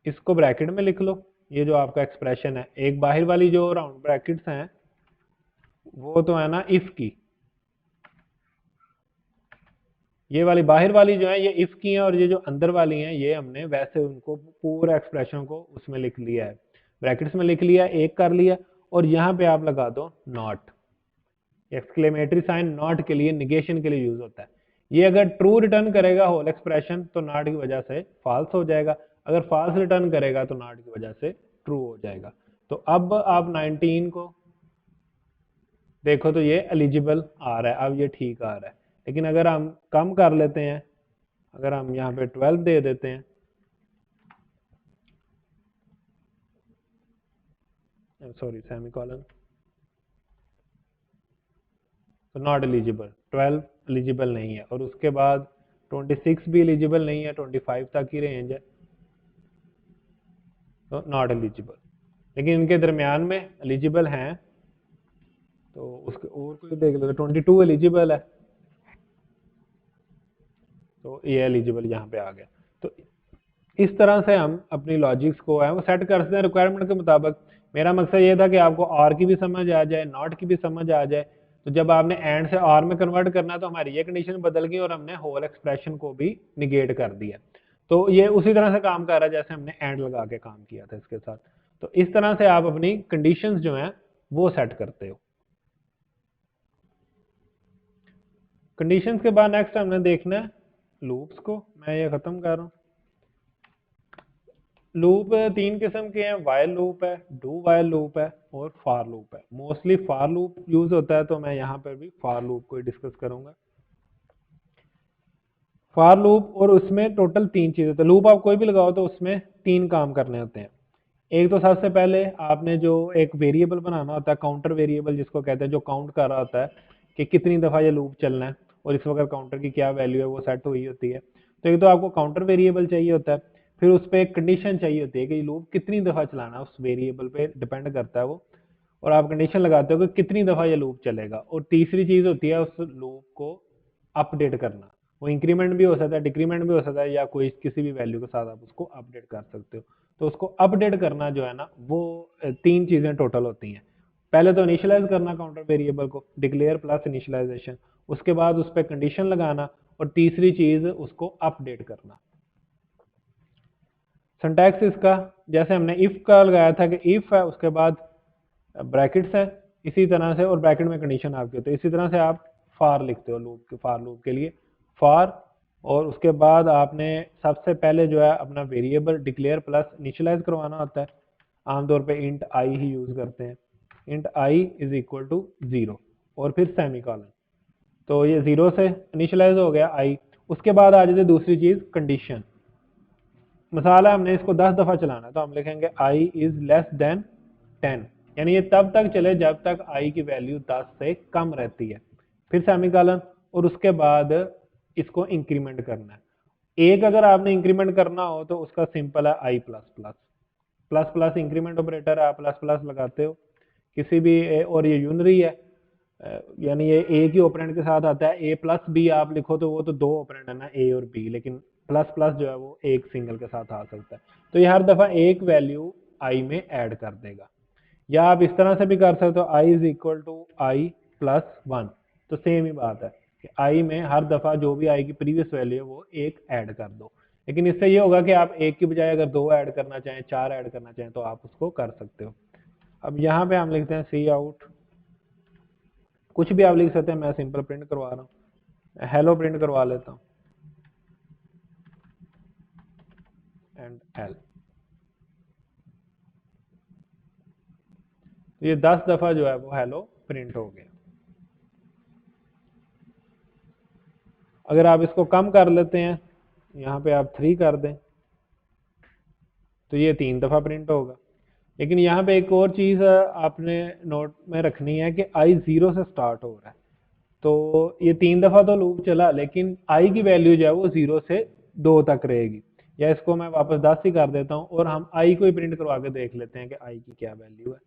इसको ब्रैकेट में लिख लो, ये जो आपका एक्सप्रेशन है, एक बाहर वाली जो राउंड ब्रैकेट्स हैं वो तो है ना इफ की, ये वाली बाहर वाली जो है ये इफ की है, और ये जो अंदर वाली हैं ये हमने वैसे उनको पूरा एक्सप्रेशन को उसमें लिख लिया है, ब्रैकेट्स में लिख लिया, एक कर लिया, और यहाँ पे आप लगा दो नॉट, एक्सक्लेमेटरी साइन नॉट के लिए, निगेशन के लिए यूज होता है। ये अगर ट्रू रिटर्न करेगा होल एक्सप्रेशन तो नॉट की वजह से फॉल्स हो जाएगा, अगर फॉल्स रिटर्न करेगा तो नॉट की वजह से ट्रू हो जाएगा। तो अब आप 19 को देखो तो ये एलिजिबल आ रहा है, अब ये ठीक आ रहा है, लेकिन अगर हम कम कर लेते हैं, अगर हम यहाँ पे 12 दे देते हैं, सॉरी सेमीकोलन, तो नॉट एलिजिबल, 12 एलिजिबल नहीं है, और उसके बाद 26 भी एलिजिबल नहीं है, 25 तक ही रेंज है, तो नॉट एलिजिबल। लेकिन इनके दरमियान में एलिजिबल हैं, तो उसके और कोई देख लो, 22 एलिजिबल है, तो ये एलिजिबल यहाँ पे आ गया। तो इस तरह से हम अपनी लॉजिक्स को है वो सेट कर सकते हैं रिक्वायरमेंट के मुताबिक। मेरा मकसद ये था कि आपको आर की भी समझ आ जाए, नॉट की भी समझ आ जाए, तो जब आपने एंड से आर में कन्वर्ट करना तो हमारी ये कंडीशन बदल गई और हमने होल एक्सप्रेशन को भी निगेट कर दिया। तो ये उसी तरह से काम कर रहा है जैसे हमने एंड लगा के काम किया था इसके साथ। तो इस तरह से आप अपनी कंडीशंस जो हैं वो सेट करते हो। कंडीशंस के बाद नेक्स्ट हमने देखना है लूप्स को। मैं ये खत्म कर रहा हूँ। लूप तीन किस्म के हैं, वाइल लूप है, डू वाइल लूप है और फॉर लूप है। मोस्टली फॉर लूप यूज होता है, तो मैं यहाँ पर भी फॉर लूप को डिस्कस करूंगा। फॉर लूप और उसमें टोटल तीन चीजें होती है। लूप आप कोई भी लगाओ तो उसमें तीन काम करने होते हैं। एक तो सबसे पहले आपने जो एक वेरिएबल बनाना होता है, काउंटर वेरिएबल जिसको कहते हैं, जो काउंट कर रहा होता है कि कितनी दफा ये लूप चलना है और इस वक्त काउंटर की क्या वैल्यू है वो सेट हुई होती है। तो एक तो आपको काउंटर वेरिएबल चाहिए होता है, फिर उस पर एक कंडीशन चाहिए होती है कि लूप कितनी दफा चलाना है, उस वेरिएबल पे डिपेंड करता है वो। और आप कंडीशन लगाते हो कि कितनी दफा ये लूप चलेगा। और तीसरी चीज होती है उस लूप को अपडेट करना। वो इंक्रीमेंट भी हो सकता है, डिक्रीमेंट भी हो सकता है, या कोई किसी भी वैल्यू के साथ आप उसको अपडेट कर सकते हो। तो उसको अपडेट करना जो है ना, वो तीन चीजें टोटल होती हैं। पहले तो इनिशियलाइज करना काउंटर वेरिएबल को, डिक्लेयर प्लस इनिशियलाइजेशन, उसके बाद उस पर कंडीशन लगाना, और तीसरी चीज उसको अपडेट करना। सिंटैक्स इसका जैसे हमने इफ का लगाया था कि इफ है, उसके बाद ब्रैकेट्स है, इसी तरह से, और ब्रैकेट में कंडीशन आपकी होती है। इसी तरह से आप फार लिखते हो लूप के, फार लूप के लिए फार, और उसके बाद आपने सबसे पहले जो है अपना वेरिएबल डिक्लेयर प्लस इनिशियलाइज करवाना होता है। आमतौर पे इंट आई ही यूज करते हैं। Int I is equal to 0 और फिर सेमीकॉलन। तो ये 0 से इनिशियलाइज हो गया आई। उसके बाद आ जाती है दूसरी चीज कंडीशन। मिसाल है हमने इसको 10 दफा चलाना, तो हम लिखेंगे आई इज लेस देन 10, यानी ये तब तक चले जब तक आई की वैल्यू 10 से कम रहती है। फिर सेमीकॉलन, और उसके बाद इसको इंक्रीमेंट करना है। एक अगर आपने इंक्रीमेंट करना हो तो उसका सिंपल है i plus plus. Plus plus increment operator है, आप प्लस प्लस लगाते हो किसी भी और ये यूनरी है, यानी ये एक ही ऑपरेंड के साथ आता है। ए प्लस बी आप लिखो तो वो तो दो ऑपरेंड है ना, ए और बी, लेकिन प्लस प्लस जो है वो एक सिंगल के साथ आ सकता है। तो ये हर दफा एक वैल्यू आई में ऐड कर देगा। या आप इस तरह से भी कर सकते हो, i is equal to i plus one. तो सेम ही बात है कि आई में हर दफा जो भी आई की प्रीवियस वैल्यू है वो एक ऐड कर दो। लेकिन इससे ये होगा कि आप एक की बजाय अगर दो ऐड करना चाहें, चार ऐड करना चाहें, तो आप उसको कर सकते हो। अब यहाँ पे हम लिखते हैं सी आउट, कुछ भी आप लिख सकते हैं, मैं सिंपल प्रिंट करवा रहा हूँ, हेलो प्रिंट करवा लेता हूँ, एंड एल। ये 10 दफा जो है वो हेलो प्रिंट हो गया। अगर आप इसको कम कर लेते हैं, यहाँ पे आप 3 कर दें, तो ये 3 दफा प्रिंट होगा। लेकिन यहाँ पे एक और चीज आपने नोट में रखनी है कि आई 0 से स्टार्ट हो रहा है। तो ये 3 दफा तो लूप चला, लेकिन आई की वैल्यू जो है वो 0 से 2 तक रहेगी। या इसको मैं वापस 10 ही कर देता हूँ, और हम आई को ही प्रिंट करवा के देख लेते हैं कि आई की क्या वैल्यू है।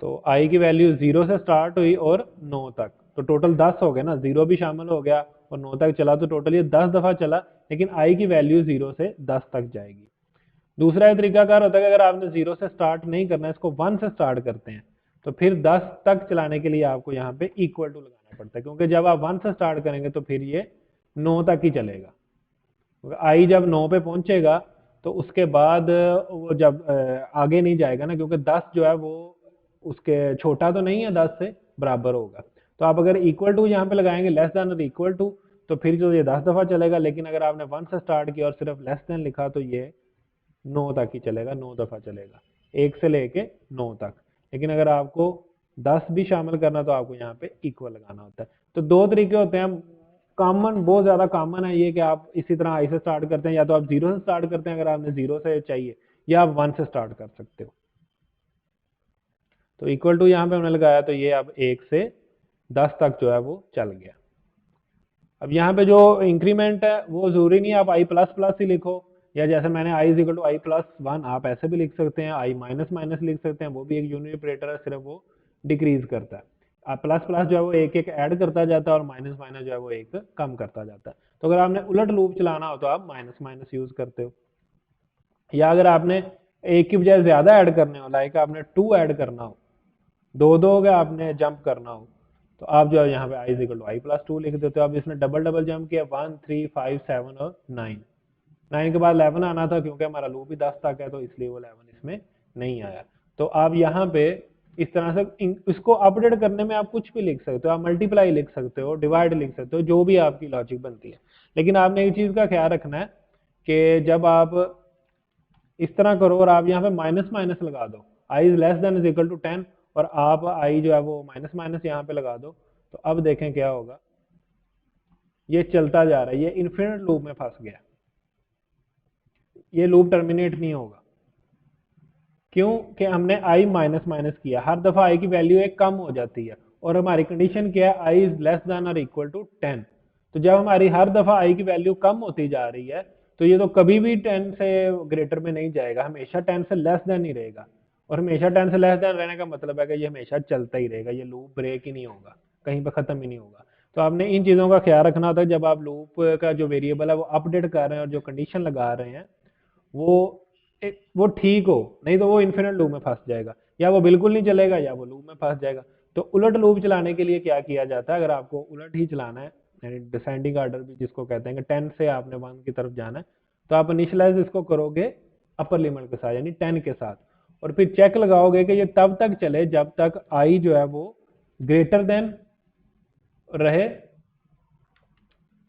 तो आई की वैल्यू 0 से स्टार्ट हुई और 9 तक, तो टोटल 10 हो गया ना, 0 भी शामिल हो गया और 9 तक चला, तो टोटल ये 10 दफा चला। लेकिन आई की वैल्यू 0 से 10 तक जाएगी। दूसरा एक तरीकाकार होता है कि अगर आपने 0 से स्टार्ट नहीं करना है, इसको 1 से स्टार्ट करते हैं, तो फिर 10 तक चलाने के लिए आपको यहाँ पे इक्वल टू लगाना पड़ता है, क्योंकि जब आप 1 से स्टार्ट करेंगे तो फिर ये 9 तक ही चलेगा। आई जब 9 पे पहुंचेगा तो उसके बाद वो जब आगे नहीं जाएगा ना, क्योंकि 10 जो है वो उसके छोटा तो नहीं है, 10 से बराबर होगा। तो आप अगर इक्वल टू यहाँ पे लगाएंगे, लेस देन और इक्वल टू, तो फिर जो ये 10 दफा चलेगा। लेकिन अगर आपने 1 से स्टार्ट किया और सिर्फ लेस देन लिखा, तो ये 9 तक ही चलेगा, 9 दफा चलेगा, 1 से लेके 9 तक। लेकिन अगर आपको 10 भी शामिल करना, तो आपको यहाँ पे इक्वल लगाना होता है। तो दो तरीके होते हैं। कॉमन, बहुत ज्यादा कॉमन है ये कि आप इसी तरह आई से स्टार्ट करते हैं, या तो आप 0 से स्टार्ट करते हैं अगर आपने 0 से चाहिए, या आप 1 से स्टार्ट कर सकते हो। तो इक्वल टू यहाँ पे हमने लगाया, तो ये अब 1 से 10 तक जो है वो चल गया। अब यहाँ पे जो इंक्रीमेंट है वो जरूरी नहीं आप आई प्लस प्लस ही लिखो, या जैसे मैंने i is equal to i plus one, आप ऐसे भी लिख सकते हैं, आई माइनस माइनस लिख सकते हैं, वो भी एक यूनिट ऑपरेटर है, सिर्फ वो डिक्रीज करता है। आप प्लस प्लस जो है वो एक एक ऐड करता जाता है, और माइनस माइनस जो है वो एक कम करता जाता है। तो अगर आपने उलट लूप चलाना हो तो आप माइनस माइनस यूज करते हो। या अगर आपने एक की बजाय ज्यादा ऐड करने हो, लाइक आपने 2 ऐड करना हो, दो दो का आपने जंप करना हो, तो आप जो है यहाँ पे i equal to i plus two लिख देते हो। अब इसने डबल डबल जंप किया, 1 3 5 7 और 9। 9 के बाद 11 आना था, क्योंकि हमारा लूप ही 10 तक है, तो इसलिए वो 11 इसमें नहीं आया। तो आप यहाँ पे इस तरह से इसको अपडेट करने में आप कुछ भी लिख सकते हो, आप मल्टीप्लाई लिख सकते हो, डिवाइड लिख सकते हो, जो भी आपकी लॉजिक बनती है। लेकिन आपने एक चीज का ख्याल रखना है कि जब आप इस तरह करो और आप यहाँ पे माइनस माइनस लगा दो, i is less than is equal to 10, और आप आई जो है वो माइनस माइनस यहाँ पे लगा दो, तो अब देखें क्या होगा। ये चलता जा रहा है, ये इन्फिनिट लूप में फंस गया, ये लूप टर्मिनेट नहीं होगा। क्यों कि हमने आई माइनस माइनस किया, हर दफा आई की वैल्यू एक कम हो जाती है, और हमारी कंडीशन क्या है, आई इज लेस देन और इक्वल टू 10। तो जब हमारी हर दफा आई की वैल्यू कम होती जा रही है, तो ये तो कभी भी 10 से ग्रेटर में नहीं जाएगा, हमेशा 10 से लेस देन ही रहेगा। और हमेशा 10 से लेस देन रहने का मतलब है कि ये हमेशा चलता ही रहेगा, ये लूप ब्रेक ही नहीं होगा, कहीं पर खत्म ही नहीं होगा। तो आपने इन चीज़ों का ख्याल रखना होता है जब आप लूप का जो वेरिएबल है वो अपडेट कर रहे हैं और जो कंडीशन लगा रहे हैं वो वो ठीक हो, नहीं तो वो इन्फिनिट लूप में फंस जाएगा, या वो बिल्कुल नहीं चलेगा या वो लूप में फंस जाएगा। तो उलट लूप चलाने के लिए क्या किया जाता है, अगर आपको उलट ही चलाना है, यानी डिसेंडिंग ऑर्डर भी जिसको कहते हैं कि 10 से आपने 1 की तरफ जाना है, तो आप इनिशियलाइज इसको करोगे अपर लिमिट के साथ यानी 10 के साथ, और फिर चेक लगाओगे कि ये तब तक चले जब तक आई जो है वो ग्रेटर देन रहे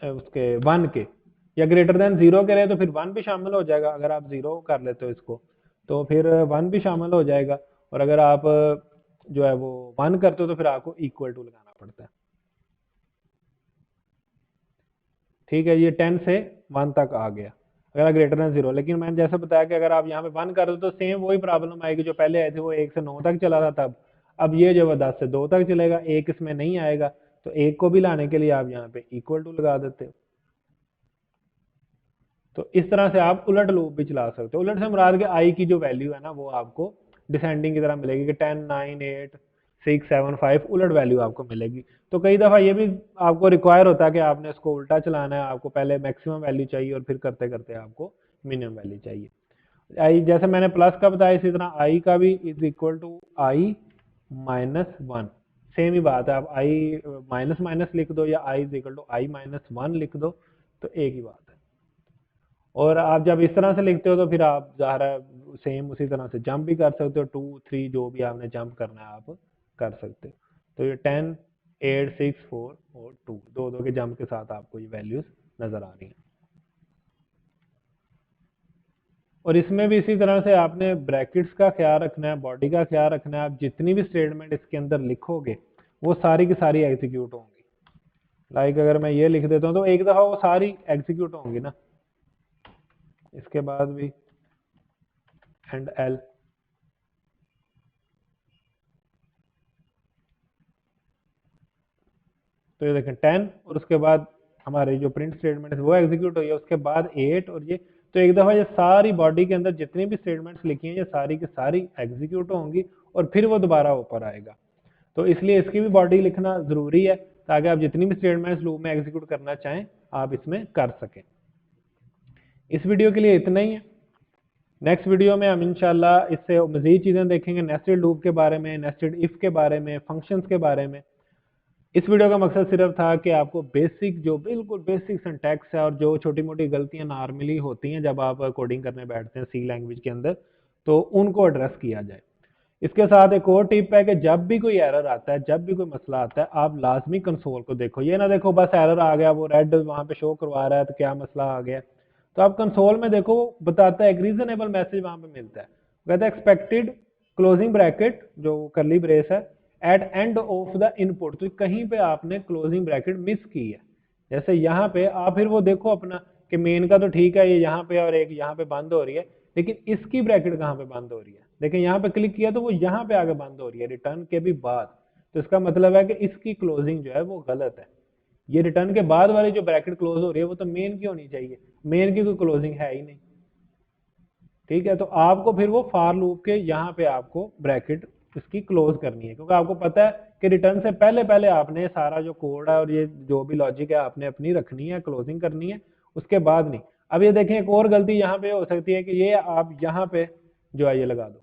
उसके 1 के, या ग्रेटर देन 0 के रहे तो फिर 1 भी शामिल हो जाएगा, अगर आप 0 कर लेते हो इसको तो फिर 1 भी शामिल हो जाएगा, और अगर आप जो है वो 1 करते हो तो फिर आपको इक्वल टू लगाना पड़ता है। ठीक है, ये 10 से 1 तक आ गया अगर ग्रेटर देन 0। लेकिन मैंने जैसे बताया कि अगर आप यहाँ पे 1 कर दो तो सेम वही प्रॉब्लम आएगी जो पहले आए थे, वो 1 से 9 तक चला था तब। अब ये जो है 10 से 2 तक चलेगा, एक इसमें नहीं आएगा, तो एक को भी लाने के लिए आप यहाँ पे इक्वल टू लगा देते हो। तो इस तरह से आप उलट लूप भी चला सकते हो। उलट से मुराद के आई की जो वैल्यू है ना वो आपको डिसेंडिंग की तरह मिलेगी कि 10 9 8 6 7 5 उलट वैल्यू आपको मिलेगी। तो कई दफ़ा ये भी आपको रिक्वायर होता है कि आपने उसको उल्टा चलाना है, आपको पहले मैक्सिमम वैल्यू चाहिए और फिर करते करते आपको मिनिमम वैल्यू चाहिए। आई जैसे मैंने प्लस का बताया, इसी तरह आई का भी is equal to i minus 1, same ही बात है, आप आई माइनस माइनस लिख दो या i is equal to i minus 1 लिख दो, तो एक ही बात है। और आप जब इस तरह से लिखते हो तो फिर आप ज़ाहिर सेम उसी तरह से जंप भी कर सकते हो, 2 3 जो भी आपने जंप करना है आप कर सकते हो। तो ये 10 8 6 4 और 2 दो दो के जंप के साथ आपको ये वैल्यूज नजर आ रही हैं। और इसमें भी इसी तरह से आपने ब्रैकेट्स का ख्याल रखना है, बॉडी का ख्याल रखना है, आप जितनी भी स्टेटमेंट इसके अंदर लिखोगे वो सारी की सारी एग्जीक्यूट होंगी। लाइक अगर मैं ये लिख देता हूँ तो एक दफ़ा वो सारी एग्जीक्यूट होंगी ना, इसके बाद भी एंड एल, तो ये देखें 10 और उसके बाद हमारे जो प्रिंट स्टेटमेंट है वो एग्जीक्यूट हुई है, उसके बाद 8 और ये, तो एक दफ़ा ये सारी बॉडी के अंदर जितनी भी स्टेटमेंट्स लिखी हैं ये सारी की सारी एग्जीक्यूट होंगी और फिर वो दोबारा ऊपर आएगा। तो इसलिए इसकी भी बॉडी लिखना ज़रूरी है ताकि आप जितनी भी स्टेटमेंट्स लूप में एग्जीक्यूट करना चाहें आप इसमें कर सकें। इस वीडियो के लिए इतना ही है। नेक्स्ट वीडियो में हम इंशाल्लाह इससे मज़ीद चीज़ें देखेंगे, नेस्टेड लूप के बारे में, नेस्टेड इफ़ के बारे में, फंक्शंस के बारे में। इस वीडियो का मकसद सिर्फ था कि आपको बेसिक जो बिल्कुल बेसिक सिंटैक्स है और जो छोटी मोटी गलतियां नॉर्मली होती हैं जब आप कोडिंग करने बैठते हैं सी लैंग्वेज के अंदर, तो उनको एड्रेस किया जाए। इसके साथ एक और टिप है कि जब भी कोई एरर आता है, जब भी कोई मसला आता है, आप लाजमी कंसोल को देखो, ये ना देखो बस एरर आ गया वो रेड वहां पे शो करवा रहा है तो क्या मसला आ गया। तो आप कंसोल में देखो, वो बताता है, एक रीजनेबल मैसेज वहां पे मिलता है, कहता है एक्सपेक्टेड क्लोजिंग ब्रैकेट जो करली ब्रेस है at end of the input, तो कहीं पे आपने क्लोजिंग ब्रैकेट मिस की है। जैसे यहाँ पे आप फिर वो देखो अपना कि मेन का तो ठीक है ये यहाँ पे और एक यहाँ पे बंद हो रही है, लेकिन इसकी ब्रैकेट कहाँ पे बंद हो रही है, लेकिन यहाँ पे क्लिक किया तो वो यहाँ पे आगे बंद हो रही है रिटर्न के भी बाद। तो इसका मतलब है कि इसकी क्लोजिंग जो है वो गलत है, ये रिटर्न के बाद वाली जो ब्रैकेट क्लोज हो रही है वो तो मेन की होनी चाहिए, मेन की कोई क्लोजिंग है ही नहीं। ठीक है, तो आपको फिर वो फार लूप के यहाँ पे आपको ब्रैकेट इसकी क्लोज करनी है, क्योंकि आपको पता है कि रिटर्न से पहले पहले आपने सारा जो कोड है और ये जो भी लॉजिक है आपने अपनी रखनी है, क्लोजिंग करनी है, उसके बाद नहीं। अब ये देखें एक और गलती यहाँ पे हो सकती है कि ये आप यहाँ पे जो है ये लगा दो,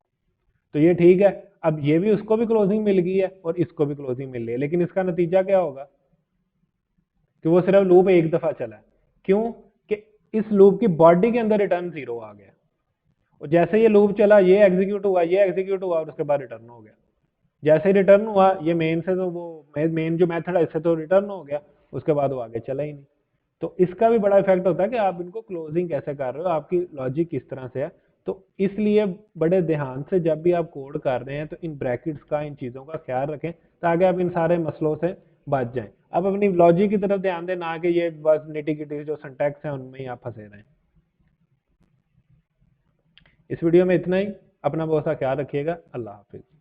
तो ये ठीक है, अब ये भी उसको भी क्लोजिंग मिल गई है और इसको भी क्लोजिंग मिल रही है, लेकिन इसका नतीजा क्या होगा कि वो सिर्फ लूप एक दफा चला है। क्यों कि इस लूप की बॉडी के अंदर रिटर्न 0 आ गया, और जैसे ये लूप चला ये एग्जीक्यूट हुआ, ये एग्जीक्यूट हुआ और उसके बाद रिटर्न हो गया। जैसे ही रिटर्न हुआ ये मेन से, तो वो मेन जो मेथड है इससे तो रिटर्न हो गया, उसके बाद वो आगे चला ही नहीं। तो इसका भी बड़ा इफेक्ट होता है कि आप इनको क्लोजिंग कैसे कर रहे हो, आपकी लॉजिक किस तरह से है। तो इसलिए बड़े ध्यान से जब भी आप कोड कर रहे हैं तो इन ब्रैकेट्स का, इन चीज़ों का ख्याल रखें ताकि आप इन सारे मसलों से बच जाएं। आप अपनी लॉजिक की तरफ ध्यान दें, ना कि ये बस निटी गिटी जो सिंटैक्स है उनमें ही आप फंसे रहें। इस वीडियो में इतना ही। अपना बहुत सा ख्याल रखिएगा। अल्लाह हाफिज़।